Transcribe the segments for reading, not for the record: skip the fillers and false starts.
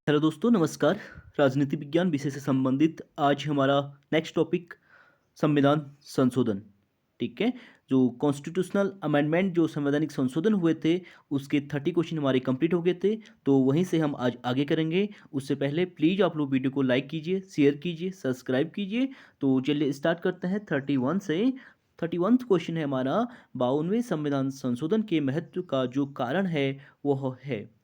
Hello दोस्तों, नमस्कार। राजनीति विज्ञान विषय से संबंधित आज हमारा नेक्स्ट टॉपिक संविधान संशोधन। ठीक है। जो कॉन्स्टिट्यूशनल अमेंडमेंट जो संवैधानिक संशोधन हुए थे, उसके 30 क्वेश्चन हमारे कंप्लीट हो गए थे। तो वहीं से हम आज आगे करेंगे। उससे पहले प्लीज़ आप लोग वीडियो को लाइक कीजिए, शेयर कीजिए, सब्सक्राइब कीजिए। तो चलिए स्टार्ट करते हैं 31 से। 31वां क्वेश्चन है हमारा, 52वें संविधान संशोधन के महत्व का जो कारण है वह है।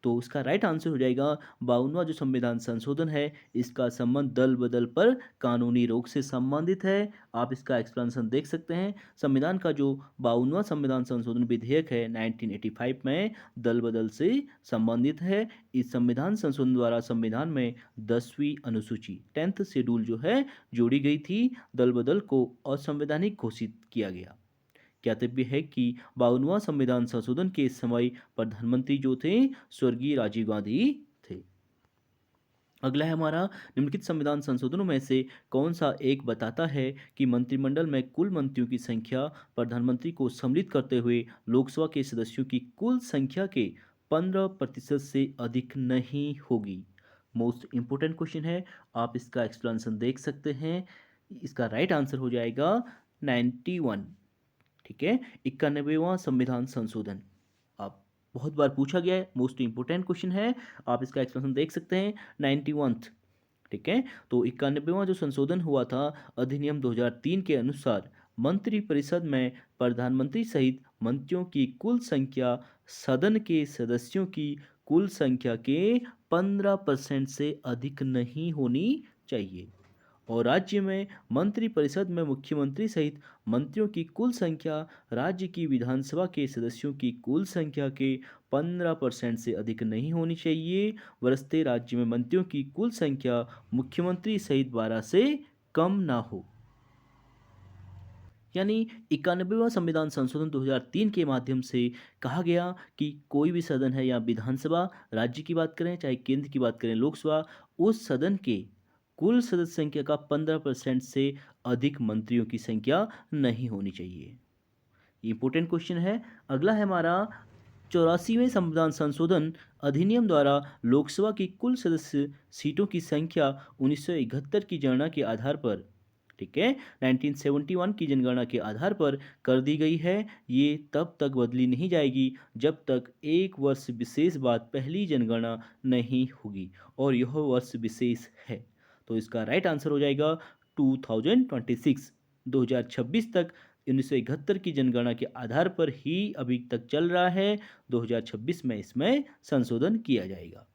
तो उसका राइट आंसर हो जाएगा 52वां जो संविधान संशोधन है, इसका संबंध दल बदल पर कानूनी रोक से संबंधित है। आप इसका एक्सप्लेनेशन देख सकते हैं। संविधान का जो 52वां संविधान संशोधन विधेयक है 1985 में दल बदल से संबंधित है। इस संविधान संशोधन द्वारा संविधान में 10वीं अनुसूची 10th शेड्यूल जो है जोड़ी गई थी। दल बदल को असंवैधानिक घोषित किया गया। ज्ञातव्य है कि 52वां संविधान संशोधन के समय प्रधानमंत्री जो थे स्वर्गीय राजीव गांधी थे। अगला है हमारा, निम्नलिखित संविधान संशोधनों में से कौन सा एक बताता है कि मंत्रिमंडल में कुल मंत्रियों की संख्या प्रधानमंत्री को सम्मिलित करते हुए लोकसभा के सदस्यों की कुल संख्या के 15% से अधिक नहीं होगी। मोस्ट इंपोर्टेंट क्वेश्चन है। आप इसका एक्सप्लेनेशन देख सकते हैं। इसका राइट आंसर हो जाएगा 91। ठीक है। 91वां संविधान संशोधन आप बहुत बार पूछा गया है, मोस्ट इंपोर्टेंट क्वेश्चन है। आप इसका एक्सप्लेनेशन देख सकते हैं 91। ठीक है। तो 91वां जो संशोधन हुआ था, अधिनियम 2003 के अनुसार मंत्रिपरिषद में प्रधानमंत्री सहित मंत्रियों की कुल संख्या सदन के सदस्यों की कुल संख्या के 15% से अधिक नहीं होनी चाहिए। और राज्य में मंत्रिपरिषद में मुख्यमंत्री सहित मंत्रियों की कुल संख्या राज्य की विधानसभा के सदस्यों की कुल संख्या के 15% से अधिक नहीं होनी चाहिए। वरस्ते राज्य में मंत्रियों की कुल संख्या मुख्यमंत्री सहित 12 से कम ना हो। यानी 91वां संविधान संशोधन 2003 के माध्यम से कहा गया कि कोई भी सदन है या विधानसभा, राज्य की बात करें चाहे केंद्र की बात करें लोकसभा, उस सदन के कुल सदस्य संख्या का 15% से अधिक मंत्रियों की संख्या नहीं होनी चाहिए। इंपॉर्टेंट क्वेश्चन है। अगला है हमारा, 84वें संविधान संशोधन अधिनियम द्वारा लोकसभा की कुल सदस्य सीटों की संख्या 1971 की जनगणना के आधार पर, ठीक है, 1971 की जनगणना के आधार पर कर दी गई है। ये तब तक बदली नहीं जाएगी जब तक एक वर्ष विशेष बाद पहली जनगणना नहीं होगी, और यह वर्ष विशेष है। तो इसका राइट आंसर हो जाएगा 2026। 2026 तक 1971 की जनगणना के आधार पर ही अभी तक चल रहा है। 2026 में इसमें संशोधन किया जाएगा।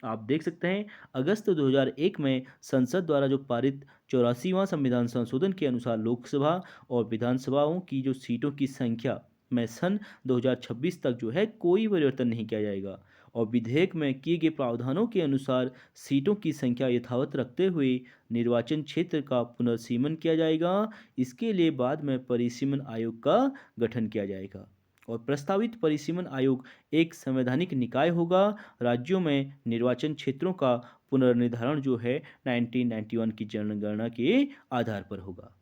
आप देख सकते हैं, अगस्त 2001 में संसद द्वारा जो पारित 84वां संविधान संशोधन के अनुसार लोकसभा और विधानसभाओं की जो सीटों की संख्या में सन 2026 तक जो है कोई परिवर्तन नहीं किया जाएगा, और विधेयक में किए गए प्रावधानों के अनुसार सीटों की संख्या यथावत रखते हुए निर्वाचन क्षेत्र का पुनर्सीमन किया जाएगा। इसके लिए बाद में परिसीमन आयोग का गठन किया जाएगा, और प्रस्तावित परिसीमन आयोग एक संवैधानिक निकाय होगा। राज्यों में निर्वाचन क्षेत्रों का पुनर्निर्धारण जो है 1991 की जनगणना के आधार पर होगा।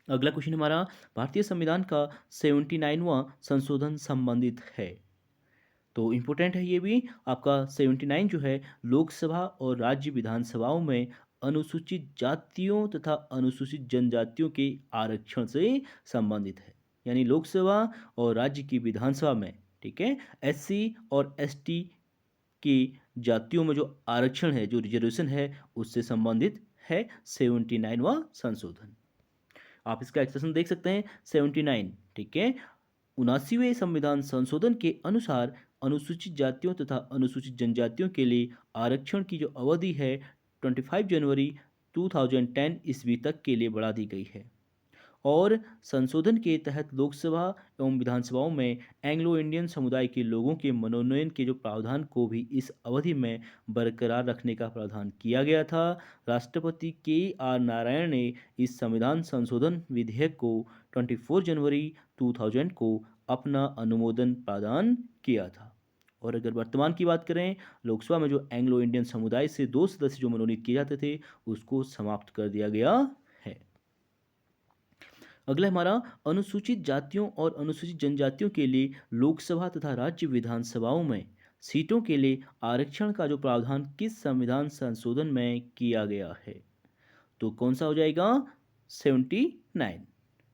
अगला क्वेश्चन हमारा, भारतीय संविधान का 79वां संशोधन संबंधित है। तो इम्पोर्टेंट है ये भी। आपका 79 जो है लोकसभा और राज्य विधानसभाओं में अनुसूचित जातियों तथा अनुसूचित जनजातियों के आरक्षण से संबंधित है। यानी लोकसभा और राज्य की विधानसभा में, ठीक है, एससी और एसटी की जातियों में जो आरक्षण है, जो रिजर्वेशन है, उससे संबंधित है 79वां संशोधन। आप इसका एक्सप्रेशन देख सकते हैं 79। ठीक है। 79वें संविधान संशोधन के अनुसार अनुसूचित जातियों तथा अनुसूचित जनजातियों के लिए आरक्षण की जो अवधि है 25 जनवरी 2010 ईस्वी तक के लिए बढ़ा दी गई है। और संशोधन के तहत लोकसभा एवं विधानसभाओं में एंग्लो इंडियन समुदाय के लोगों के मनोनयन के जो प्रावधान को भी इस अवधि में बरकरार रखने का प्रावधान किया गया था। राष्ट्रपति KR नारायण ने इस संविधान संशोधन विधेयक को 24 जनवरी 2000 को अपना अनुमोदन प्रदान किया था। और अगर वर्तमान की बात करें, लोकसभा में जो एंग्लो इंडियन समुदाय से 2 सदस्य जो मनोनीत किए जाते थे, उसको समाप्त कर दिया गया है। अगला हमारा, अनुसूचित जातियों और अनुसूचित जनजातियों के लिए लोकसभा तथा राज्य विधानसभाओं में सीटों के लिए आरक्षण का जो प्रावधान किस संविधान संशोधन में किया गया है? तो कौन सा हो जाएगा? 79।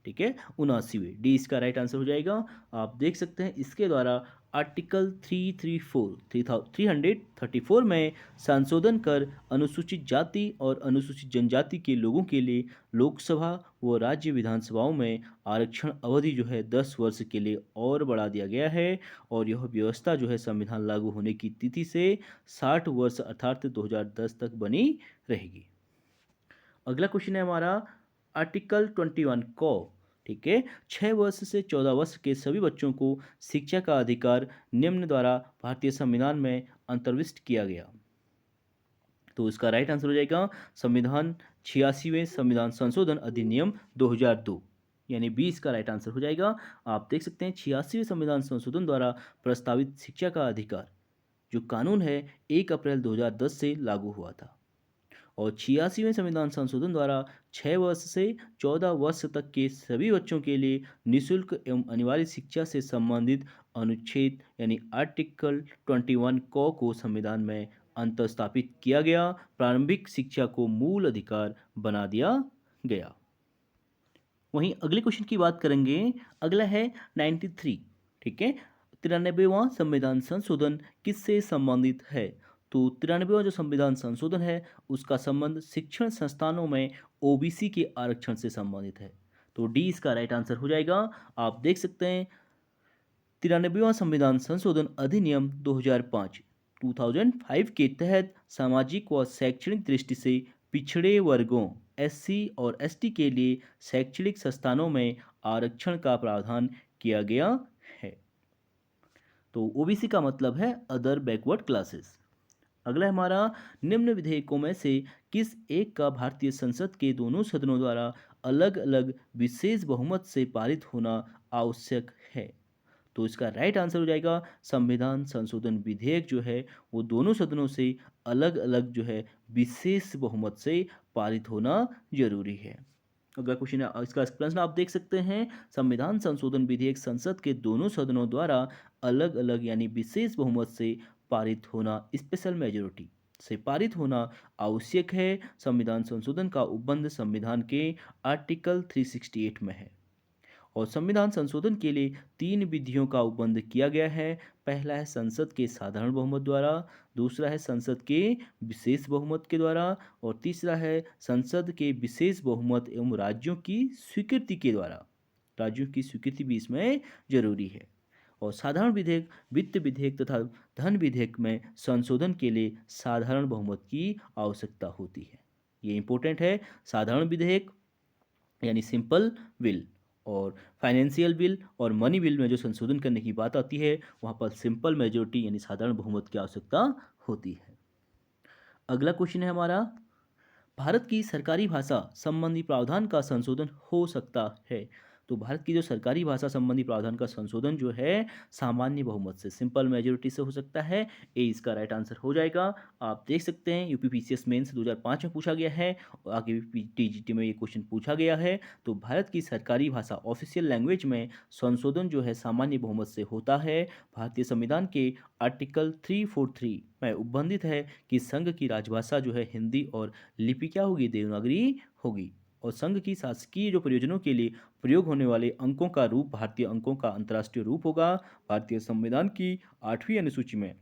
ठीक है, 79वें, डी इसका राइट आंसर हो जाएगा। आप देख सकते हैं इसके द्वारा आर्टिकल 334 में संशोधन कर अनुसूचित जाति और अनुसूचित जनजाति के लोगों के लिए लोकसभा व राज्य विधानसभाओं में आरक्षण अवधि जो है 10 वर्ष के लिए और बढ़ा दिया गया है, और यह व्यवस्था जो है संविधान लागू होने की तिथि से 60 वर्ष अर्थात 2010 तक बनी रहेगी। अगला क्वेश्चन है हमारा आर्टिकल 21 को, ठीक है, 6 वर्ष से 14 वर्ष के सभी बच्चों को शिक्षा का अधिकार निम्न द्वारा भारतीय संविधान में अंतर्विष्ट किया गया। तो इसका राइट आंसर हो जाएगा संविधान 86वें संविधान संशोधन अधिनियम 2002, यानी 20 का राइट आंसर हो जाएगा। आप देख सकते हैं 86वें संविधान संशोधन द्वारा प्रस्तावित शिक्षा का अधिकार जो कानून है 1 अप्रैल 2010 से लागू हुआ था, और 86वें संविधान संशोधन द्वारा 6 वर्ष से 14 वर्ष तक के सभी बच्चों के लिए निःशुल्क एवं अनिवार्य शिक्षा से संबंधित अनुच्छेद यानी आर्टिकल 21 को संविधान में अंतर्स्थापित किया गया। प्रारंभिक शिक्षा को मूल अधिकार बना दिया गया। वहीं अगले क्वेश्चन की बात करेंगे। अगला है 93, ठीक है, 93वां संविधान संशोधन किससे संबंधित है? तो 93वां जो संविधान संशोधन है उसका संबंध शिक्षण संस्थानों में ओबीसी के आरक्षण से संबंधित है। तो डी इसका राइट आंसर हो जाएगा। आप देख सकते हैं 93वां संविधान संशोधन अधिनियम 2005 के तहत सामाजिक व शैक्षणिक दृष्टि से पिछड़े वर्गों एससी और एसटी के लिए शैक्षणिक संस्थानों में आरक्षण का प्रावधान किया गया है। तो ओबीसी का मतलब है अदर बैकवर्ड क्लासेस। अगला है हमारा निम्न विधेयकों में से किस एक का भारतीय संसद के दोनों सदनों द्वारा अलग अलग विशेष बहुमत से पारित होना आवश्यक है? तो इसका राइट आंसर हो जाएगा संविधान संशोधन विधेयक जो है वो दोनों सदनों से अलग अलग जो है विशेष बहुमत से पारित होना जरूरी है। अगला क्वेश्चन है, इसका प्रश्न आप देख सकते हैं, संविधान संशोधन विधेयक संसद के दोनों सदनों द्वारा अलग अलग यानी विशेष बहुमत से पारित होना स्पेशल मेजोरिटी से पारित होना आवश्यक है। संविधान संशोधन का उपबंध संविधान के आर्टिकल 368 में है, और संविधान संशोधन के लिए 3 विधियों का उपबंध किया गया है। पहला है संसद के साधारण बहुमत द्वारा, दूसरा है संसद के विशेष बहुमत के द्वारा, और तीसरा है संसद के विशेष बहुमत एवं राज्यों की स्वीकृति के द्वारा। राज्यों की स्वीकृति भी इसमें जरूरी है। और साधारण विधेयक वित्त विधेयक तथा धन विधेयक में संशोधन के लिए साधारण बहुमत की आवश्यकता होती है। ये इंपॉर्टेंट है। साधारण विधेयक यानी सिंपल बिल, और फाइनेंशियल बिल और मनी बिल में जो संशोधन करने की बात आती है वहाँ पर सिंपल मेजोरिटी यानी साधारण बहुमत की आवश्यकता होती है। अगला क्वेश्चन है हमारा, भारत की सरकारी भाषा संबंधी प्रावधान का संशोधन हो सकता है? तो भारत की जो सरकारी भाषा संबंधी प्रावधान का संशोधन जो है सामान्य बहुमत से सिंपल मेजोरिटी से हो सकता है। ए इसका राइट आंसर हो जाएगा। आप देख सकते हैं यूपीपीसीएस मेंस 2005 में पूछा गया है, और आगे भी टीजीटी में ये क्वेश्चन पूछा गया है। तो भारत की सरकारी भाषा ऑफिशियल लैंग्वेज में संशोधन जो है सामान्य बहुमत से होता है। भारतीय संविधान के आर्टिकल 343 में उपबंधित है कि संघ की राजभाषा जो है हिंदी और लिपि क्या होगी, देवनागरी होगी, और संघ की शासकीय जो प्रयोजनों के लिए प्रयोग होने वाले अंकों का रूप भारतीय अंकों का अंतर्राष्ट्रीय रूप होगा। भारतीय संविधान की 8वीं अनुसूची में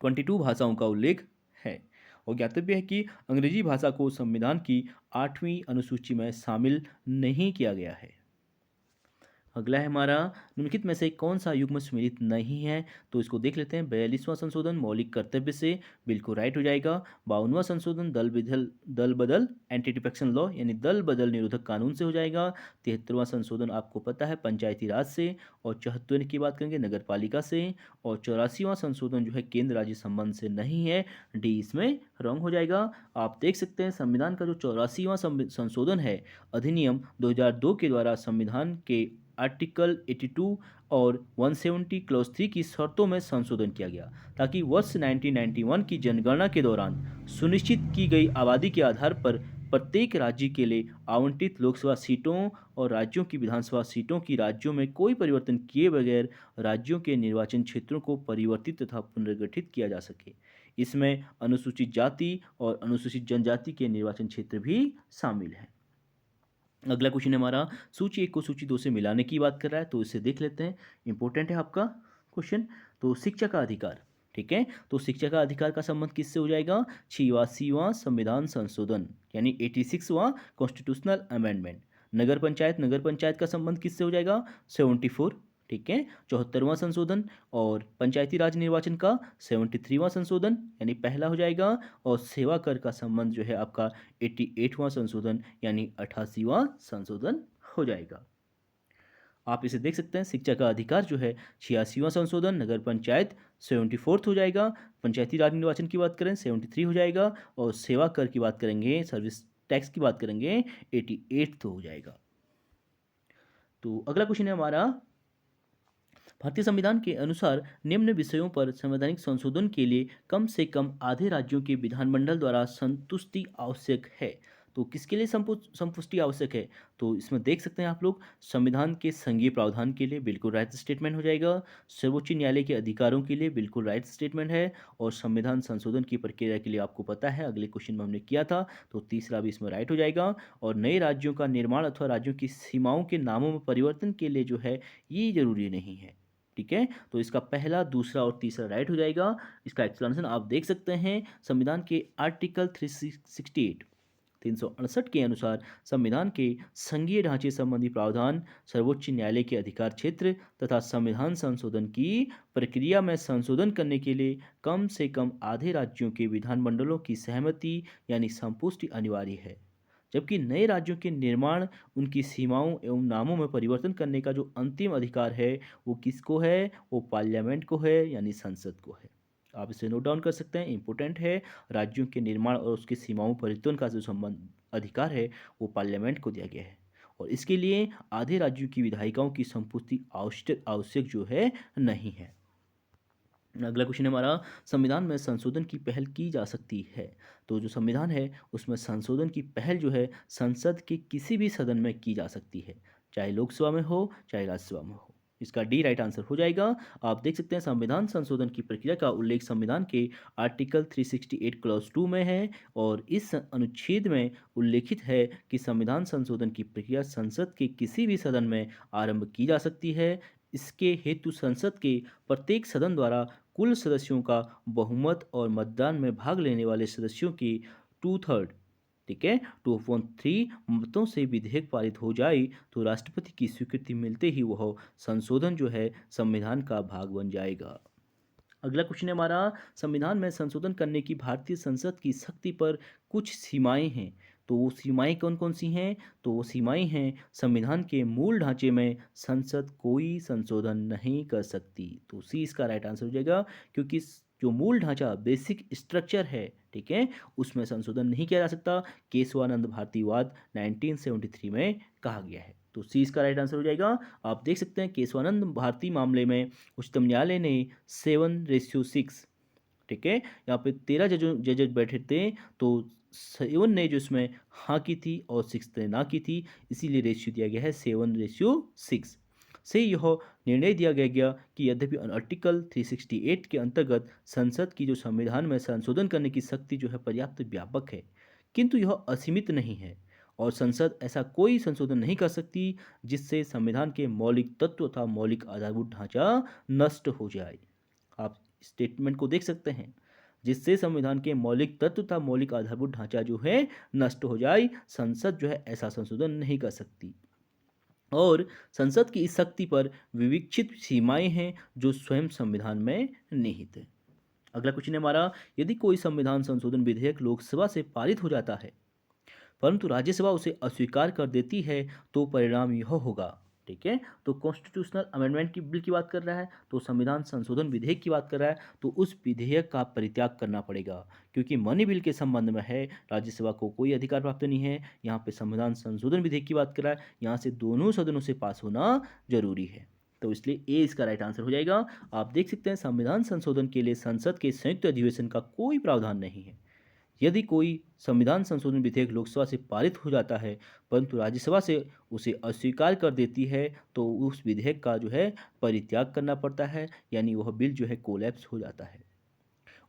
22 भाषाओं का उल्लेख है, और ज्ञातव्य है कि अंग्रेजी भाषा को संविधान की 8वीं अनुसूची में शामिल नहीं किया गया है। अगला है हमारा, निम्नलिखित में से कौन सा युग्म सम्मिलित नहीं है? तो इसको देख लेते हैं। 42वां संशोधन मौलिक कर्तव्य से बिल्कुल राइट हो जाएगा। 52वां संशोधन दल बदल एंटी डिफेक्शन लॉ यानी दल बदल निरोधक कानून से हो जाएगा। 73वां संशोधन आपको पता है पंचायती राज से, और 74 की बात करेंगे नगर पालिका से, और 84वां संशोधन जो है केंद्र राज्य संबंध से नहीं है। डी इसमें रॉन्ग हो जाएगा। आप देख सकते हैं संविधान का जो 84वां संशोधन है अधिनियम 2002 के द्वारा संविधान के आर्टिकल 82 और 170 क्लॉज 3 की शर्तों में संशोधन किया गया, ताकि वर्ष 1991 की जनगणना के दौरान सुनिश्चित की गई आबादी के आधार पर प्रत्येक राज्य के लिए आवंटित लोकसभा सीटों और राज्यों की विधानसभा सीटों की राज्यों में कोई परिवर्तन किए बगैर राज्यों के निर्वाचन क्षेत्रों को परिवर्तित तथा पुनर्गठित किया जा सके। इसमें अनुसूचित जाति और अनुसूचित जनजाति के निर्वाचन क्षेत्र भी शामिल हैं। अगला क्वेश्चन है हमारा, सूची 1 को सूची 2 से मिलाने की बात कर रहा है, तो इसे देख लेते हैं। इंपॉर्टेंट है आपका क्वेश्चन। तो शिक्षा का अधिकार, ठीक है, तो शिक्षा का अधिकार का संबंध किससे हो जाएगा? 86वां संविधान संशोधन यानी 86वां कॉन्स्टिट्यूशनल अमेंडमेंट। नगर पंचायत का संबंध किससे हो जाएगा? 74, ठीक है, 74वां संशोधन। और पंचायती राज निर्वाचन का 73वां संशोधन यानी पहला हो जाएगा। और सेवा कर का संबंध जो है आपका 88वां संशोधन यानी 88वां संशोधन हो जाएगा। आप इसे देख सकते हैं। शिक्षा का अधिकार जो है 86वां संशोधन, नगर पंचायत 74th हो जाएगा, पंचायती राज निर्वाचन की बात करें 73 हो जाएगा, और सेवा कर की बात करेंगे, सर्विस टैक्स की बात करेंगे 88th हो जाएगा। तो अगला क्वेश्चन है हमारा, भारतीय संविधान के अनुसार निम्न विषयों पर संवैधानिक संशोधन के लिए कम से कम आधे राज्यों के विधानमंडल द्वारा संतुष्टि आवश्यक है। तो किसके लिए संपुष्टि आवश्यक है? तो इसमें देख सकते हैं आप लोग, संविधान के संघीय प्रावधान के लिए बिल्कुल राइट स्टेटमेंट हो जाएगा, सर्वोच्च न्यायालय के अधिकारों के लिए बिल्कुल राइट स्टेटमेंट है, और संविधान संशोधन की प्रक्रिया के लिए आपको पता है अगले क्वेश्चन में हमने किया था, तो तीसरा भी इसमें राइट हो जाएगा। और नए राज्यों का निर्माण अथवा राज्यों की सीमाओं के नामों में परिवर्तन के लिए जो है ये जरूरी नहीं है, ठीक है। तो इसका पहला, दूसरा और तीसरा राइट हो जाएगा। इसका एक्सप्लेनेशन आप देख सकते हैं। संविधान के आर्टिकल 368 368 के अनुसार संविधान के संघीय ढांचे संबंधी प्रावधान सर्वोच्च न्यायालय के अधिकार क्षेत्र तथा संविधान संशोधन की प्रक्रिया में संशोधन करने के लिए कम से कम आधे राज्यों के विधानमंडलों की सहमति यानी संपुष्टि अनिवार्य है। जबकि नए राज्यों के निर्माण, उनकी सीमाओं एवं नामों में परिवर्तन करने का जो अंतिम अधिकार है वो किसको है? वो पार्लियामेंट को है यानी संसद को है। आप इसे नोट डाउन कर सकते हैं, इंपॉर्टेंट है। राज्यों के निर्माण और उसकी सीमाओं परिवर्तन का जो संबंध अधिकार है वो पार्लियामेंट को दिया गया है, और इसके लिए आधे राज्यों की विधायिकाओं की संपुष्टि आवश्यक आवश्यक जो है नहीं है। अगला क्वेश्चन है हमारा, संविधान में संशोधन की पहल की जा सकती है। तो जो संविधान है उसमें संशोधन की पहल जो है संसद के किसी भी सदन में की जा सकती है, चाहे लोकसभा में हो चाहे राज्यसभा में हो। इसका डी राइट आंसर हो जाएगा। आप देख सकते हैं संविधान संशोधन की प्रक्रिया का उल्लेख संविधान के आर्टिकल 368 क्लॉज 2 में है, और इस अनुच्छेद में उल्लेखित है कि संविधान संशोधन की प्रक्रिया संसद के किसी भी सदन में आरंभ की जा सकती है। इसके हेतु संसद के प्रत्येक सदन द्वारा कुल सदस्यों का बहुमत और मतदान में भाग लेने वाले सदस्यों की 2/3, ठीक है, 2/3 मतों से विधेयक पारित हो जाए तो राष्ट्रपति की स्वीकृति मिलते ही वह संशोधन जो है संविधान का भाग बन जाएगा। अगला क्वेश्चन है हमारा, संविधान में संशोधन करने की भारतीय संसद की शक्ति पर कुछ सीमाएं हैं। तो वो सीमाएं कौन कौन सी हैं? तो वो सीमाएं हैं, संविधान के मूल ढांचे में संसद कोई संशोधन नहीं कर सकती। तो सी इसका राइट आंसर हो जाएगा, क्योंकि जो मूल ढांचा बेसिक स्ट्रक्चर है, ठीक है, उसमें संशोधन नहीं किया जा सकता। केशवानंद भारतीवाद 1973 में कहा गया है। तो सी इसका राइट आंसर हो जाएगा। आप देख सकते हैं केशवानंद भारती मामले में उच्चतम न्यायालय ने 7:6, ठीक है, यहाँ पे 13 जजेस बैठे थे, तो 7 ने जो इसमें हाँ की थी और 6 ने ना की थी, इसीलिए रेशियो दिया गया है 7:6 से। यह निर्णय दिया गया कि यद्यपि आर्टिकल 368 के अंतर्गत संसद की जो संविधान में संशोधन करने की शक्ति जो है पर्याप्त व्यापक है, किंतु यह असीमित नहीं है, और संसद ऐसा कोई संशोधन नहीं कर सकती जिससे संविधान के मौलिक तत्व तथा मौलिक आधारभूत ढांचा नष्ट हो जाए। आप स्टेटमेंट को देख सकते हैं, जिससे संविधान के मौलिक तत्व तथा मौलिक आधारभूत ढांचा जो है नष्ट हो जाए, संसद जो है ऐसा संशोधन नहीं कर सकती। और संसद की इस शक्ति पर विविक्षित सीमाएं हैं जो स्वयं संविधान में निहित है। अगला क्वेश्चन है हमारा, यदि कोई संविधान संशोधन विधेयक लोकसभा से पारित हो जाता है परंतु राज्यसभा उसे अस्वीकार कर देती है, तो परिणाम यह होगा, ठीक है। तो कॉन्स्टिट्यूशनल अमेंडमेंट की बिल की बात कर रहा है, तो संविधान संशोधन विधेयक की बात कर रहा है, तो उस विधेयक का परित्याग करना पड़ेगा, क्योंकि मनी बिल के संबंध में है, राज्यसभा को कोई अधिकार प्राप्त नहीं है। यहाँ पे संविधान संशोधन विधेयक की बात कर रहा है, यहाँ से दोनों सदनों से पास होना जरूरी है, तो इसलिए ए इसका राइट आंसर हो जाएगा। आप देख सकते हैं संविधान संशोधन के लिए संसद के संयुक्त अधिवेशन का कोई प्रावधान नहीं है। यदि कोई संविधान संशोधन विधेयक लोकसभा से पारित हो जाता है परंतु राज्यसभा से उसे अस्वीकार कर देती है तो उस विधेयक का जो है परित्याग करना पड़ता है, यानी वह बिल जो है कोलैप्स हो जाता है।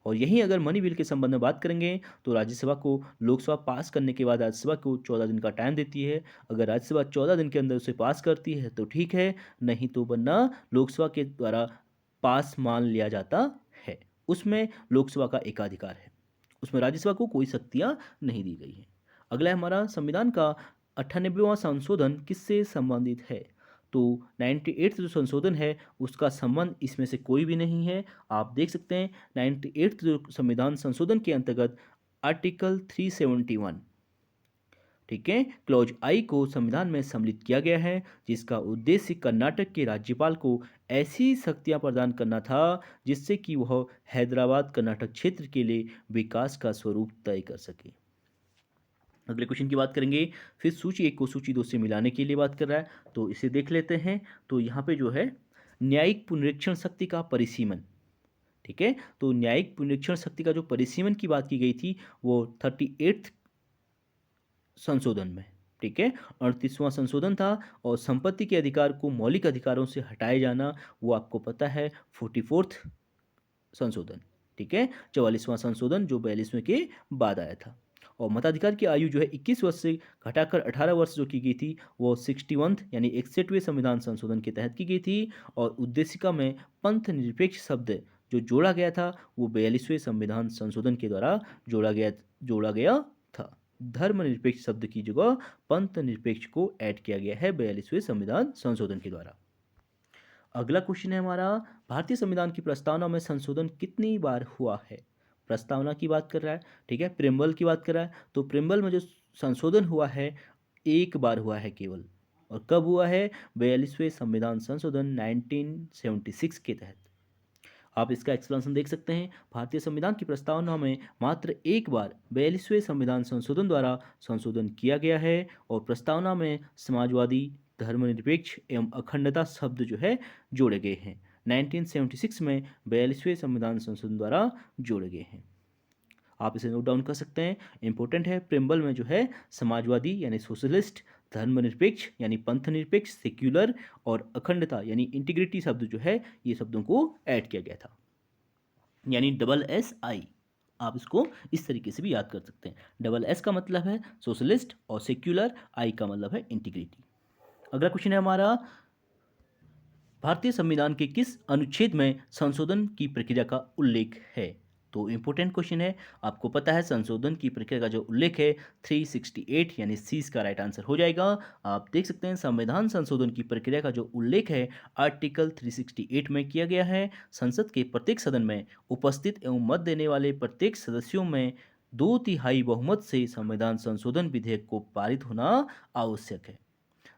और यहीं अगर मनी बिल के संबंध में बात करेंगे तो राज्यसभा को लोकसभा पास करने के बाद राज्यसभा को 14 दिन का टाइम देती है। अगर राज्यसभा 14 दिन के अंदर उसे पास करती है तो ठीक है, नहीं तो वरना लोकसभा के द्वारा पास मान लिया जाता है। उसमें लोकसभा का एकाधिकार है, उसमें राज्यसभा को कोई शक्तियाँ नहीं दी गई हैं। अगला है हमारा संविधान का 98वां संशोधन किससे संबंधित है? तो 98th जो संशोधन है उसका संबंध इसमें से कोई भी नहीं है। आप देख सकते हैं 98th जो संविधान संशोधन के अंतर्गत आर्टिकल 371, ठीक है, क्लॉज आई को संविधान में सम्मिलित किया गया है, जिसका उद्देश्य कर्नाटक के राज्यपाल को ऐसी शक्तियां प्रदान करना था जिससे कि वह हैदराबाद कर्नाटक क्षेत्र के लिए विकास का स्वरूप तय कर सके। अगले क्वेश्चन की बात करेंगे, फिर सूची 1 को सूची 2 से मिलाने के लिए बात कर रहा है, तो इसे देख लेते हैं। तो यहाँ पे जो है न्यायिक पुनरीक्षण शक्ति का परिसीमन, ठीक है, तो न्यायिक पुनरीक्षण शक्ति का जो परिसीमन की बात की गई थी वो 38th संशोधन में, ठीक है, 38वां संशोधन था। और संपत्ति के अधिकार को मौलिक अधिकारों से हटाए जाना वो आपको पता है 44th संशोधन, ठीक है, 44वां संशोधन जो 42वें के बाद आया था। और मताधिकार की आयु जो है 21 वर्ष से घटाकर 18 वर्ष जो की गई थी वो 61th यानी 61वें संविधान संशोधन के तहत की गई थी। और उद्देशिका में पंथ निरपेक्ष शब्द जो जोड़ा गया था वो 42वें संविधान संशोधन के द्वारा जोड़ा गया था। धर्मनिरपेक्ष शब्द की जगह पंथ निरपेक्ष को ऐड किया गया है 42वें संविधान संशोधन के द्वारा। अगला क्वेश्चन है हमारा, भारतीय संविधान की प्रस्तावना में संशोधन कितनी बार हुआ है? प्रस्तावना की बात कर रहा है, ठीक है, प्रेम्बल की बात कर रहा है, तो प्रेम्बल में जो संशोधन हुआ है एक बार हुआ है केवल। और कब हुआ है? 42वें संविधान संशोधन 1976 के तहत। आप इसका एक्सप्लेनेशन देख सकते हैं। भारतीय संविधान की प्रस्तावना में मात्र एक बार 42वें संविधान संशोधन द्वारा संशोधन किया गया है। और प्रस्तावना में समाजवादी, धर्मनिरपेक्ष एवं अखंडता शब्द जो है जोड़े गए हैं। 1976 में 42वें संविधान संशोधन द्वारा जोड़े गए हैं। आप इसे नोट डाउन कर सकते हैं, इंपॉर्टेंट है। प्रेम्बल में जो है समाजवादी यानी सोशलिस्ट, धर्मनिरपेक्ष यानी पंथनिरपेक्ष, सेक्युलर और अखंडता यानी इंटीग्रिटी शब्द जो है ये शब्दों को ऐड किया गया था, यानी SSI। आप इसको इस तरीके से भी याद कर सकते हैं। SS का मतलब है सोशलिस्ट और सेक्युलर, I का मतलब है इंटीग्रिटी। अगला क्वेश्चन है हमारा, भारतीय संविधान के किस अनुच्छेद में संशोधन की प्रक्रिया का उल्लेख है? तो इंपॉर्टेंट क्वेश्चन है। आपको पता है संशोधन की प्रक्रिया का जो उल्लेख है 368 यानी सी इसका राइट आंसर हो जाएगा। आप देख सकते हैं संविधान संशोधन की प्रक्रिया का जो उल्लेख है आर्टिकल 368 में किया गया है। संसद के प्रत्येक सदन में उपस्थित एवं मत देने वाले प्रत्येक सदस्यों में 2/3 बहुमत से संविधान संशोधन विधेयक को पारित होना आवश्यक है।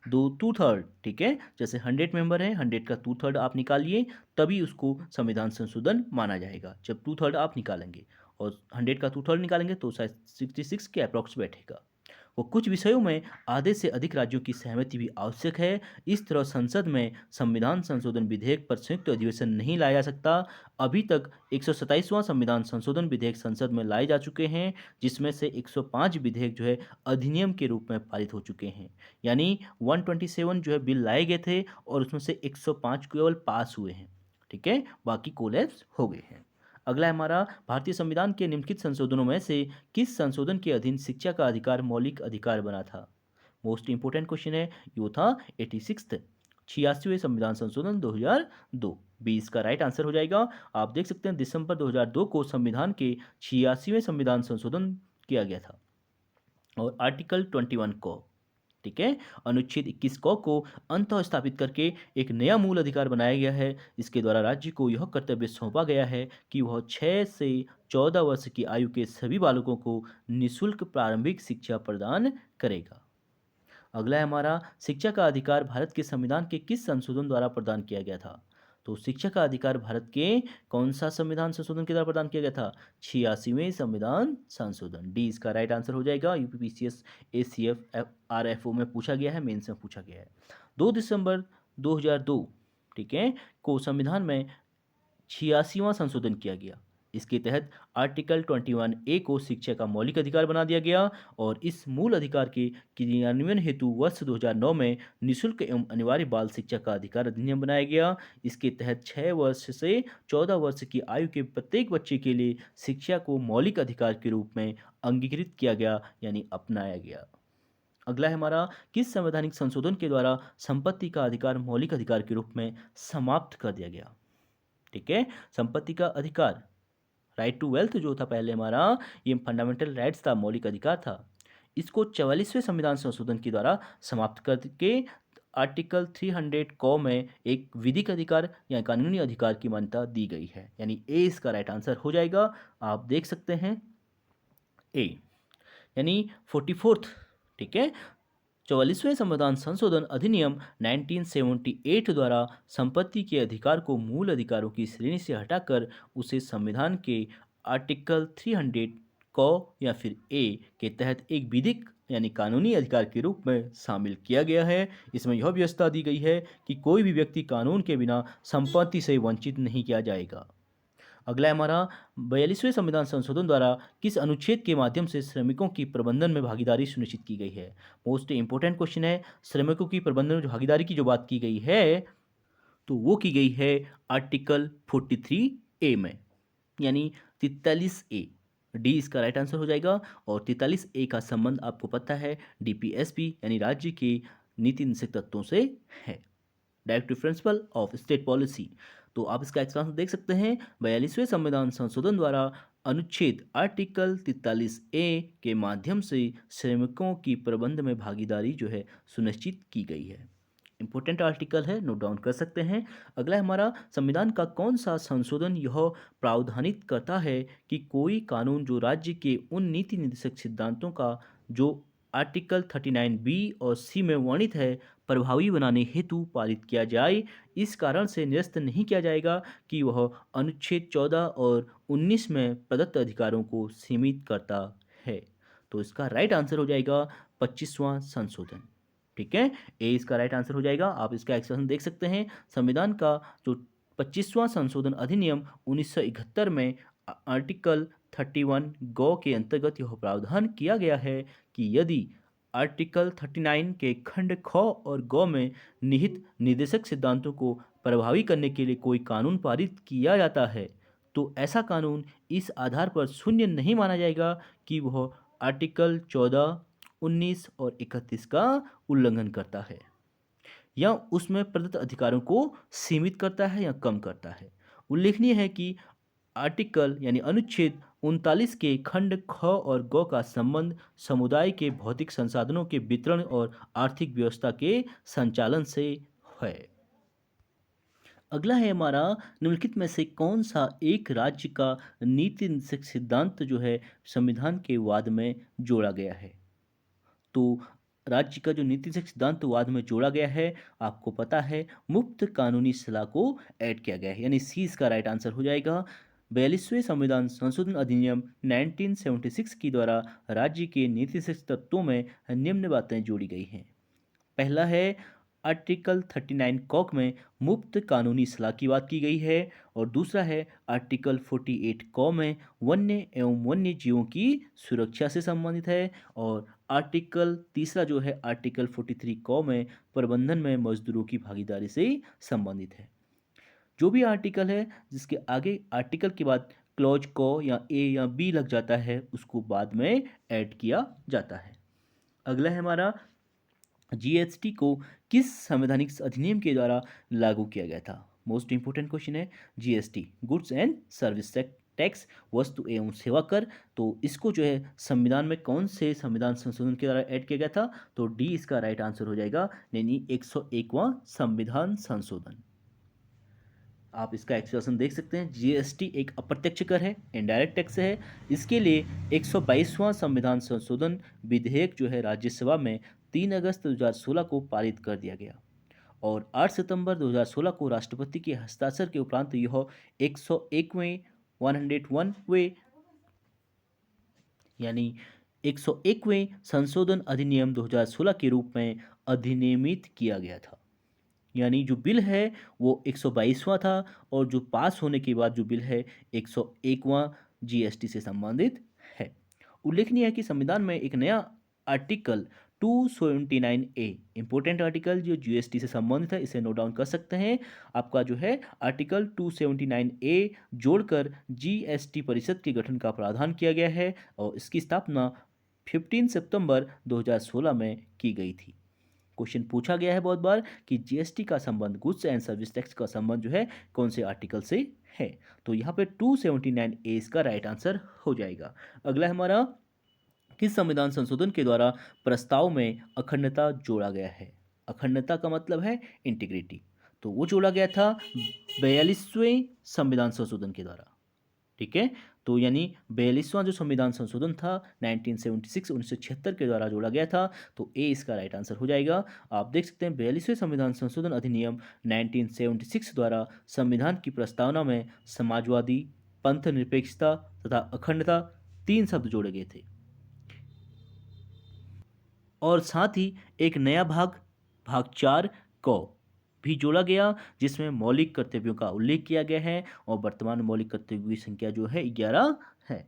2/3, ठीक है, जैसे 100 मेंबर है, 100 का 2/3 आप निकालिए तभी उसको संविधान संशोधन माना जाएगा, जब 2/3 आप निकालेंगे। और 100 का 2/3 निकालेंगे तो शायद 66 के अप्रॉक्स बैठेगा। वो कुछ विषयों में आधे से अधिक राज्यों की सहमति भी आवश्यक है। इस तरह संसद में संविधान संशोधन विधेयक पर संयुक्त अधिवेशन नहीं लाया जा सकता। अभी तक 127वां संविधान संशोधन विधेयक संसद में लाए जा चुके हैं, जिसमें से 105 विधेयक जो है अधिनियम के रूप में पारित हो चुके हैं। यानी 127 जो है बिल लाए गए थे और उसमें से 105 केवल पास हुए हैं, ठीक है, बाकी कोलैप्स हो गए हैं। अगला है हमारा, भारतीय संविधान के निम्नलिखित संशोधनों में से किस संशोधन के अधीन शिक्षा का अधिकार मौलिक अधिकार बना था? मोस्ट इंपोर्टेंट क्वेश्चन है। यो था 86वें संविधान संशोधन 2002। 20 का राइट आंसर हो जाएगा। आप देख सकते हैं दिसंबर 2002 को संविधान के 86वें संविधान संशोधन किया गया था। और आर्टिकल 21 को, ठीक है, अनुच्छेद 21 को अंतः स्थापित करके एक नया मूल अधिकार बनाया गया है। इसके द्वारा राज्य को यह कर्तव्य सौंपा गया है कि वह 6 से 14 वर्ष की आयु के सभी बालकों को निःशुल्क प्रारंभिक शिक्षा प्रदान करेगा। अगला है हमारा, शिक्षा का अधिकार भारत के संविधान के किस संशोधन द्वारा प्रदान किया गया था? तो शिक्षा का अधिकार भारत के कौन सा संविधान संशोधन के द्वारा प्रदान किया गया था? 86वें संविधान संशोधन। डी इसका राइट आंसर हो जाएगा। यूपीपीसीएस ACF RFO में पूछा गया है, मेंस में पूछा गया है। 2 दिसंबर 2002, ठीक है, को संविधान में 86वां संशोधन किया गया। इसके तहत आर्टिकल 21A को शिक्षा का मौलिक अधिकार बना दिया गया और इस मूल अधिकार के क्रियान्वयन हेतु वर्ष 2009 में निःशुल्क एवं अनिवार्य बाल शिक्षा का अधिकार अधिनियम बनाया गया। इसके तहत 6 वर्ष से 14 वर्ष की आयु के प्रत्येक बच्चे के लिए शिक्षा को मौलिक अधिकार के रूप में अंगीकृत किया गया यानी अपनाया गया। अगला है हमारा, किस संवैधानिक संशोधन के द्वारा संपत्ति का अधिकार मौलिक अधिकार के रूप में समाप्त कर दिया गया? ठीक है, संपत्ति का अधिकार, राइट टू वेल्थ जो था पहले हमारा, ये फंडामेंटल राइट्स था, मौलिक अधिकार था। इसको 44वें संविधान संशोधन के द्वारा समाप्त करके आर्टिकल 300 क में एक विधिक अधिकार या कानूनी अधिकार की मान्यता दी गई है, यानी ए इसका राइट आंसर हो जाएगा। आप देख सकते हैं ए, यानी 44th, ठीक है, 44वें संविधान संशोधन अधिनियम 1978 द्वारा संपत्ति के अधिकार को मूल अधिकारों की श्रेणी से हटाकर उसे संविधान के आर्टिकल 300 क या फिर ए के तहत एक विधिक यानी कानूनी अधिकार के रूप में शामिल किया गया है। इसमें यह व्यवस्था दी गई है कि कोई भी व्यक्ति कानून के बिना संपत्ति से वंचित नहीं किया जाएगा। अगला है हमारा, 42वें संविधान संशोधन द्वारा किस अनुच्छेद के माध्यम से श्रमिकों की प्रबंधन में भागीदारी सुनिश्चित की गई है? मोस्ट इंपोर्टेंट क्वेश्चन है। श्रमिकों की प्रबंधन में भागीदारी की जो बात की गई है तो वो की गई है आर्टिकल 43A में, यानी 43A। डी इसका राइट आंसर हो जाएगा। और 43A का संबंध आपको पता है डीपीएसपी यानी राज्य के नीति निषेध तत्वों से है, directive principle of state policy. तो आप इसका एक्सप्लेनेशन देख सकते हैं। 42वें संविधान संशोधन द्वारा अनुच्छेद आर्टिकल 43A के माध्यम से श्रमिकों की प्रबंध में भागीदारी जो है सुनिश्चित की गई है। इंपॉर्टेंट आर्टिकल है, नोट डाउन कर सकते हैं। अगला है हमारा, संविधान का कौन सा संशोधन यह प्रावधानित करता है कि कोई कानून जो राज्य के उन नीति निर्देशक सिद्धांतों का जो आर्टिकल 39B और C में वर्णित है प्रभावी बनाने हेतु पारित किया जाए, इस कारण से निरस्त नहीं किया जाएगा कि वह अनुच्छेद 14 और 19 में प्रदत्त अधिकारों को सीमित करता है? तो इसका राइट आंसर हो जाएगा 25वां संशोधन। ठीक है, ए इसका राइट आंसर हो जाएगा। आप इसका एक्सप्लेनेशन देख सकते हैं। संविधान का जो 25वां संशोधन अधिनियम 1971 में आर्टिकल 31 गौ के अंतर्गत यह प्रावधान किया गया है कि यदि आर्टिकल 39 के खंड ख और ग में निहित निर्देशक सिद्धांतों को प्रभावी करने के लिए कोई कानून पारित किया जाता है तो ऐसा कानून इस आधार पर शून्य नहीं माना जाएगा कि वह आर्टिकल 14, 19 और 31 का उल्लंघन करता है या उसमें प्रदत्त अधिकारों को सीमित करता है या कम करता है। उल्लेखनीय है कि आर्टिकल यानी अनुच्छेद 39 के खंड ख और ग का संबंध समुदाय के भौतिक संसाधनों के वितरण और आर्थिक व्यवस्था के संचालन से है। अगला है हमारा, निम्नलिखित में से कौन सा एक राज्य का नीति निषेध सिद्धांत जो है संविधान के वाद में जोड़ा गया है? तो राज्य का जो नीति निषेध सिद्धांत वाद में जोड़ा गया है, आपको पता है मुफ्त कानूनी सलाह को ऐड किया गया है, यानी सी इसका राइट आंसर हो जाएगा। 42वें संविधान संशोधन अधिनियम 1976 के द्वारा राज्य के नीति निषेध तत्वों में निम्न बातें जोड़ी गई हैं। पहला है आर्टिकल 39 कॉक में मुफ्त कानूनी सलाह की बात की गई है और दूसरा है आर्टिकल 48 कॉ में वन्य एवं वन्य जीवों की सुरक्षा से संबंधित है और आर्टिकल तीसरा जो है आर्टिकल 43 कॉ में प्रबंधन में मजदूरों की भागीदारी से संबंधित है। जो भी आर्टिकल है जिसके आगे आर्टिकल के बाद क्लॉज को या ए या बी लग जाता है उसको बाद में ऐड किया जाता है। अगला है हमारा, जीएसटी को किस संवैधानिक अधिनियम के द्वारा लागू किया गया था? मोस्ट इंपोर्टेंट क्वेश्चन है। GST goods and service tax, वस्तु एवं सेवा कर, तो इसको जो है संविधान में कौन से संविधान संशोधन के द्वारा ऐड किया गया था? तो डी इसका राइट आंसर हो जाएगा, यानी 101वां संविधान संशोधन। आप इसका एक्सप्रेशन देख सकते हैं। जीएसटी एक अप्रत्यक्ष कर है, इनडायरेक्ट टैक्स है। इसके लिए 122वां संविधान संशोधन विधेयक जो है राज्यसभा में 3 अगस्त 2016 को पारित कर दिया गया और 8 सितंबर 2016 को राष्ट्रपति के हस्ताक्षर के उपरांत यह 101वें 101वें यानी 101वें संशोधन अधिनियम 2016 के रूप में अधिनियमित किया गया था। यानी जो बिल है वो 122वां था और जो पास होने के बाद जो बिल है 101वां जीएसटी से संबंधित है। उल्लेखनीय है कि संविधान में एक नया आर्टिकल 279 ए इंपॉर्टेंट आर्टिकल जो जीएसटी से संबंधित है, इसे नोट डाउन कर सकते हैं। आपका जो है आर्टिकल 279 ए जोड़कर जीएसटी परिषद के गठन का प्रावधान किया गया है और इसकी स्थापना 15 सितंबर 2016 में की गई थी। क्वेश्चन पूछा गया है बहुत बार कि जीएसटी का संबंध गुड्स एंड सर्विस टैक्स का संबंध जो है कौन से आर्टिकल से है, तो यहाँ पे 279 ए इसका राइट आंसर हो जाएगा। अगला हमारा, किस संविधान संशोधन के द्वारा प्रस्ताव में अखंडता जोड़ा गया है? अखंडता का मतलब है इंटीग्रिटी, तो वो जोड़ा गया था 42वें संविधान संशोधन के द्वारा। ठीक है, तो यानी 42वां जो संविधान संशोधन था 1976 के द्वारा जोड़ा गया था, तो ए इसका राइट आंसर हो जाएगा। आप देख सकते हैं 42वें संविधान संशोधन अधिनियम 1976 द्वारा संविधान की प्रस्तावना में समाजवादी, पंथ निरपेक्षता तथा अखंडता 3 शब्द जोड़े गए थे और साथ ही एक नया भाग भाग 4 को भी जोड़ा गया जिसमें मौलिक कर्तव्यों का उल्लेख किया गया है और वर्तमान मौलिक कर्तव्यों की संख्या जो है 11 है।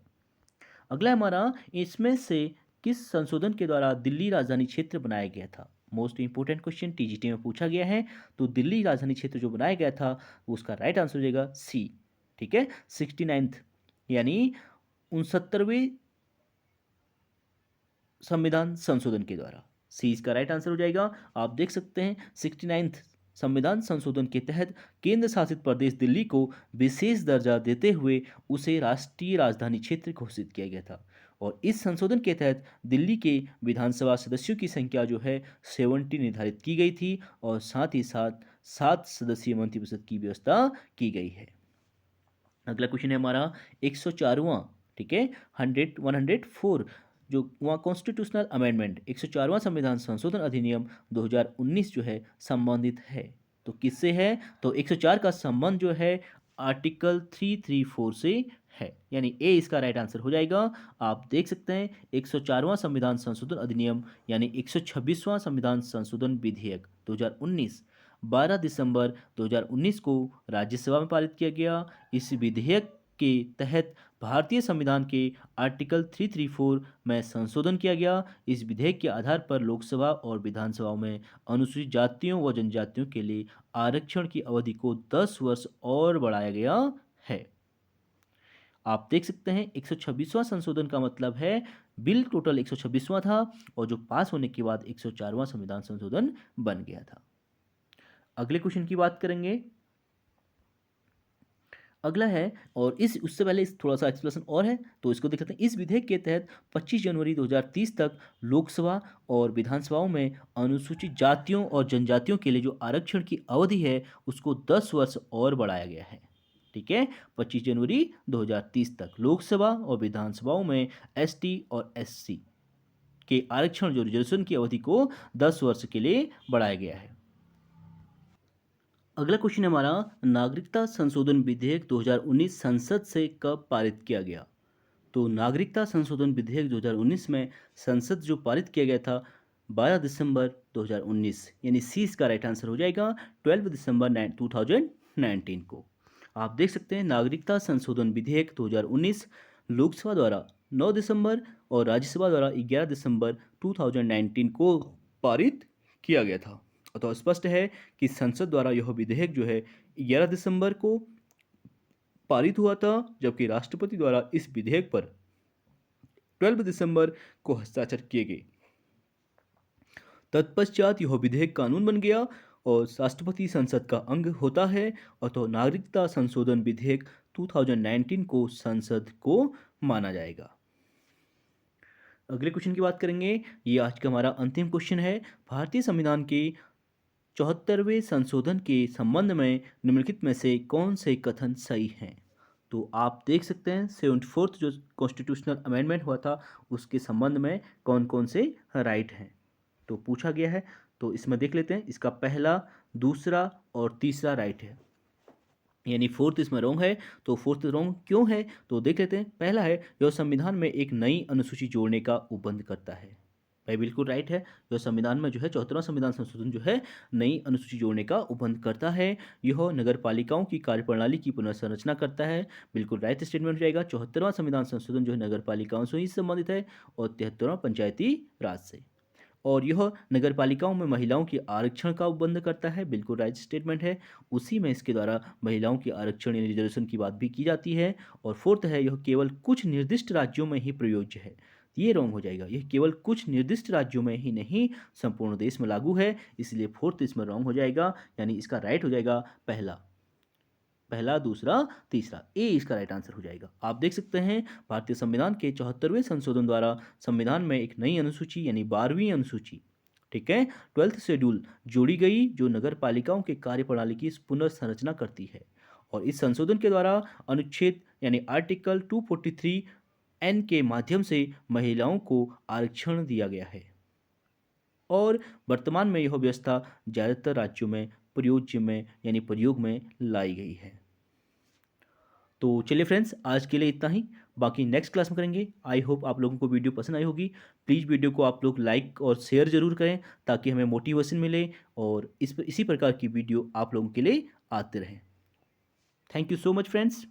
अगला हमारा, इसमें से किस संशोधन के द्वारा दिल्ली राजधानी क्षेत्र बनाया गया था? मोस्ट इंपोर्टेंट क्वेश्चन टीजीटी में पूछा गया है, तो दिल्ली राजधानी क्षेत्र जो बनाया गया था वो उसका राइट आंसर हो जाएगा सी। ठीक है, 69th यानी 69वें संविधान संशोधन के द्वारा, सी इसका राइट आंसर हो जाएगा। आप देख सकते हैं 69th संविधान संशोधन के तहत केंद्र शासित प्रदेश दिल्ली को विशेष दर्जा देते हुए उसे राष्ट्रीय राजधानी क्षेत्र घोषित किया गया था और इस संशोधन के तहत दिल्ली के विधानसभा सदस्यों की संख्या जो है 70 निर्धारित की गई थी और साथ ही साथ 7 सदस्यीय मंत्रिपरिषद की व्यवस्था की गई है। अगला क्वेश्चन है हमारा 104वां, ठीक है, 104 जो वहाँ कॉन्स्टिट्यूशनल अमेंडमेंट 104वां संविधान संशोधन अधिनियम 2019 जो है संबंधित है, तो किससे है? तो 104 का संबंध जो है आर्टिकल 334 से है, यानी ए इसका राइट आंसर हो जाएगा। आप देख सकते हैं 104वां संविधान संशोधन अधिनियम यानी 126वां संविधान संशोधन विधेयक 2019 12 दिसंबर 2019 को राज्यसभा में पारित किया गया। इस विधेयक के तहत भारतीय संविधान के आर्टिकल 334 में संशोधन किया गया। इस विधेयक के आधार पर लोकसभा और विधानसभाओं में अनुसूचित जातियों व जनजातियों के लिए आरक्षण की अवधि को 10 वर्ष और बढ़ाया गया है। आप देख सकते हैं 126वां संशोधन का मतलब है बिल टोटल 126वां था और जो पास होने के बाद 104वां संविधान संशोधन बन गया था। अगले क्वेश्चन की बात करेंगे। अगला है, और इस उससे पहले इस थोड़ा सा एक्सप्लेनेशन और है तो इसको देख लेते हैं। इस विधेयक के तहत 25 जनवरी 2030 तक लोकसभा और विधानसभाओं में अनुसूचित जातियों और जनजातियों के लिए जो आरक्षण की अवधि है उसको 10 वर्ष और बढ़ाया गया है। ठीक है, 25 जनवरी 2030 तक लोकसभा और विधानसभाओं में एसटी और एससी के आरक्षण जो रिजर्वेशन की अवधि को 10 वर्ष के लिए बढ़ाया गया है। अगला क्वेश्चन हमारा, नागरिकता संशोधन विधेयक 2019 संसद से कब पारित किया गया? तो नागरिकता संशोधन विधेयक 2019 में संसद जो पारित किया गया था 12 दिसंबर 2019, यानी सी इसका राइट आंसर हो जाएगा 12 दिसंबर 2019 को। आप देख सकते हैं नागरिकता संशोधन विधेयक 2019 लोकसभा द्वारा 9 दिसंबर और राज्यसभा द्वारा 11 दिसंबर 2019 को पारित किया गया था। तो स्पष्ट है कि संसद द्वारा यह विधेयक जो है 11 दिसंबर को पारित हुआ था, जबकि राष्ट्रपति द्वारा इस विधेयक पर 12 दिसंबर को हस्ताक्षर किए गए। तत्पश्चात यह विधेयक कानून बन गया और राष्ट्रपति संसद का अंग होता है और तो नागरिकता संशोधन विधेयक 2019 को संसद को माना जाएगा। अगले क्वेश्चन की बात करेंगे। ये आज का हमारा अंतिम क्वेश्चन है। भारतीय संविधान के 74वें संशोधन के संबंध में निम्नलिखित में से कौन से कथन सही हैं? तो आप देख सकते हैं 74th जो कॉन्स्टिट्यूशनल अमेंडमेंट हुआ था उसके संबंध में कौन कौन से राइट हैं तो पूछा गया है। तो इसमें देख लेते हैं, इसका पहला, दूसरा और तीसरा राइट है, यानी फोर्थ इसमें रॉन्ग है। तो फोर्थ रॉन्ग क्यों है तो देख लेते हैं। पहला है, यह संविधान में एक नई अनुसूची जोड़ने का उपबंध करता है। भाई बिल्कुल राइट है। जो संविधान में जो है 74वां संविधान संशोधन जो है नई अनुसूची जोड़ने का उपबंध करता है। यह नगर पालिकाओं की कार्यप्रणाली की पुनर्संरचना करता है। बिल्कुल राइट स्टेटमेंट हो जाएगा। 74वां संविधान संशोधन जो है नगर पालिकाओं से ही संबंधित है और 73वां पंचायती राज से। और यह नगर पालिकाओं में महिलाओं के आरक्षण का उपबंध करता है। बिल्कुल राइट स्टेटमेंट है। उसी में इसके द्वारा महिलाओं के आरक्षण यानी रिजर्वेशन की बात भी की जाती है। और फोर्थ है, यह केवल कुछ निर्दिष्ट राज्यों में ही प्रयोज्य है। ये रॉन्ग हो जाएगा। यह केवल कुछ निर्दिष्ट राज्यों में ही नहीं, संपूर्ण देश में लागू है। इसलिए फोर्थ इसमें रॉन्ग हो जाएगा, यानी इसका राइट हो जाएगा पहला। पहला, दूसरा, तीसरा, ए इसका राइट आंसर हो जाएगा। आप देख सकते हैं भारतीय संविधान के 74वें संशोधन द्वारा संविधान में एक नई अनुसूची यानी 12वीं अनुसूची, ठीक है, 12th शेड्यूल जोड़ी गई जो नगर पालिकाओं के कार्यप्रणाली की पुनर्संरचना करती है। और इस संशोधन के द्वारा अनुच्छेद यानी आर्टिकल 243 एन के माध्यम से महिलाओं को आरक्षण दिया गया है। और वर्तमान में यह व्यवस्था ज़्यादातर राज्यों में प्रयोज्य में यानी प्रयोग में लाई गई है। तो चलिए फ्रेंड्स, आज के लिए इतना ही। बाकी नेक्स्ट क्लास में करेंगे। आई होप आप लोगों को वीडियो पसंद आई होगी। प्लीज़ वीडियो को आप लोग लाइक और शेयर ज़रूर करें ताकि हमें मोटिवेशन मिले और इसी प्रकार की वीडियो आप लोगों के लिए आते रहें। Thank you so much friends.